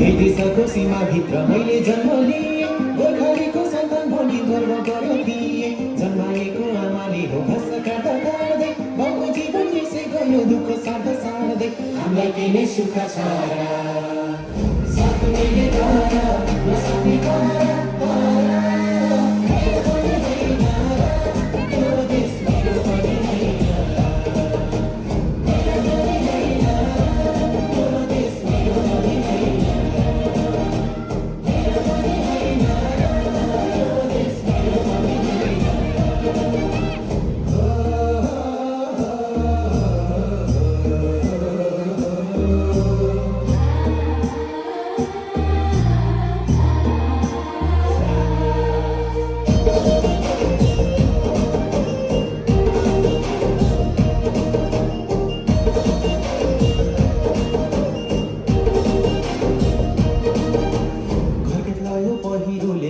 यही देशको सीमाभित्र मैले जन्म लिएँ गोर्खालीको सन्तान भनी गर्व गराउँदिए जन्माएको आमाले हो घाँस काट्दा काट्दै बाबु जीवन यसै गयो दुःख सार्दा सार्दै हामीलाई के नै सुख छ र साथ मैले गर नसक्ने गर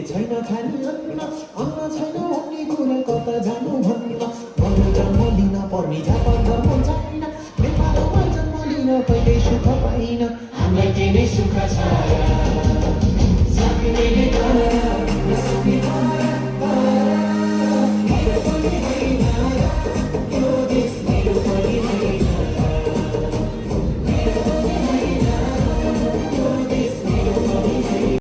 छैन खानु अन्न छैन भन्ने कुरा कता जानु भन्न गर्नु जन्म लिन पर्ने जापान धर्म छैन नेपालमा जन्म लिन कहिल्यै सुख पाइन हामीलाई के नै सुख छ